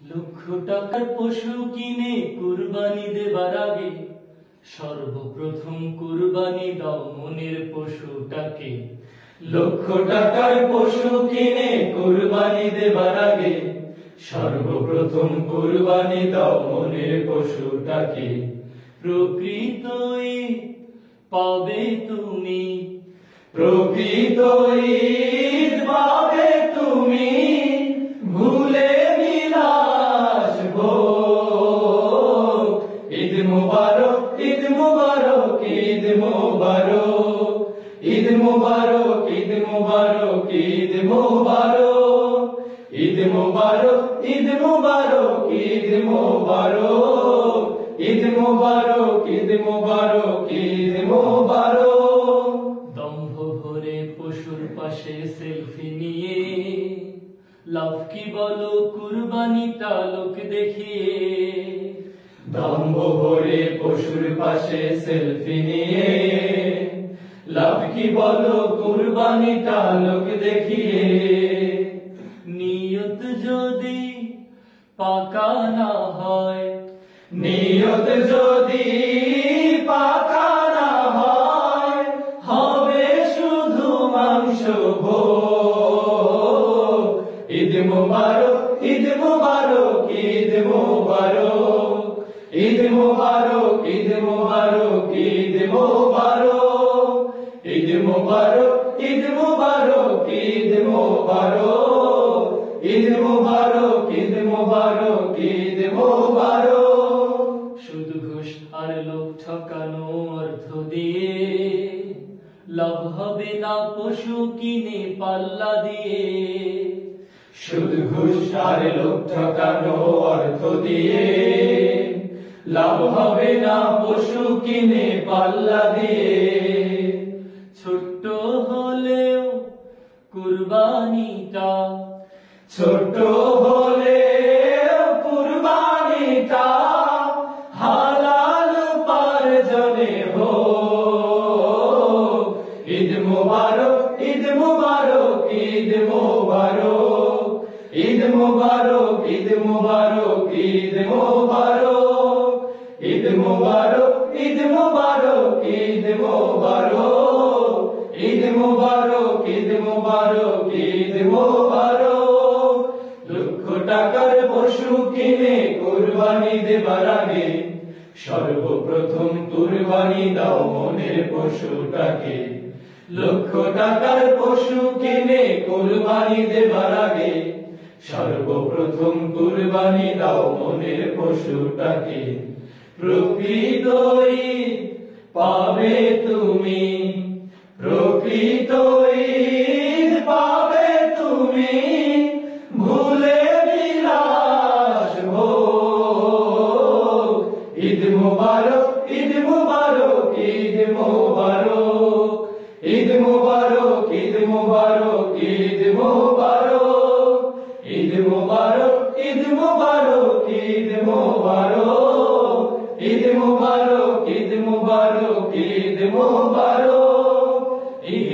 লক্ষ টাকার পশু কিনে কুরবানি দেবার আগে সর্বপ্রথম কুরবানি দাও মনের পশুটাকে। লক্ষ টাকার পশু কিনে কুরবানি দেবার আগে সর্বপ্রথম কুরবানি দাও মনের পশুটাকে। প্রকৃত ঈদ পাবে তুমি, প্রকৃত ঈদ পাবে তুমি, ভুলে বিলাস ভোগ। ঈদ মুবারক, ঈদ মুবারক, ঈদ মুবারক, ঈদ মুবারক, ঈদ মুবারক, ঈদ মুবারক, ঈদ মুবারক, ঈদ মুবারক, ঈদ মুবারক, ঈদ মুবারক, ঈদ মুবারক, ঈদ মুবারক। দম্ভ ভরে পশুর পাশে সেলফি নিয়ে লাভ কি বলো কুরবানিটা লোক দেখিয়ে। দম্ভ ভরে পশুর পাশে সেলফি নিয়ে লাভ কি বলো কুরবানিটা লোক দেখিয়ে। নিয়ত যদি পাকা না হয়, নিয়ত যদি পাকা না হয়, হবে শুধু মাংস ভোগ। ঈদ মুবারক, ঈদ মুবারক, ঈদ মুবারক, ঈদ মুবারক, ঈদ মুবারক, ঈদ মুবারক, ঈদ মুবারক, ঈদ মুবারক, ঈদ মুবারক, ঈদ মুবারক, ঈদ মুবারক, ঈদ মুবারক। শুধু ঘুষ আর লোক ঠকানো অর্থ দিয়ে লাভ হবে না পশু কিনে পাল্লা দিয়ে। শুধু ঘুষ আর লোক ঠকানো অর্থ দিয়ে লাভ হবে না পশু কিনে পাল্লা দিয়ে। ছোট্ট হলেও কুরবানিটা, ছোট্ট হলেও কুরবানিটা হালাল উপার্জনে হোক। ঈদ মুবারক, ঈদ মুবারক, ঈদ মুবারক, ঈদ মুবারক, ঈদ মুবারক, ঈদ মুবারক, ঈদ মুবারক, ঈদ মুবারক, ঈদ মুবারক, ঈদ মুবারক, ঈদ মুবারক, ঈদ মুবারক। লক্ষ টাকার পশু কিনে কুরবানি দেবার আগে সর্বপ্রথম কুরবানি দাও মনের পশুটাকে। লক্ষ টাকার পশু কিনে কুরবানি দেবার আগে সর্বপ্রথম কুরবানি দাও মনের পশুটাকে। প্রকৃত ঈদ পাবে তুমি, প্রকৃত ঈদ পাবে তুমি, ভুলে বিলাস ভোগ। ঈদ মুবারক, ঈদ মুবারক, ঈদ মুবারক, ঈদ মুবারক, ঈদ মুবারক, ঈদ মুবারক, ঈদ মুবারক, ঈদ মুবারক, ঈদ মুবারক, ঈদ মুবারক, ঈদ মুবারক, ঈদ মুবারক, ঈদ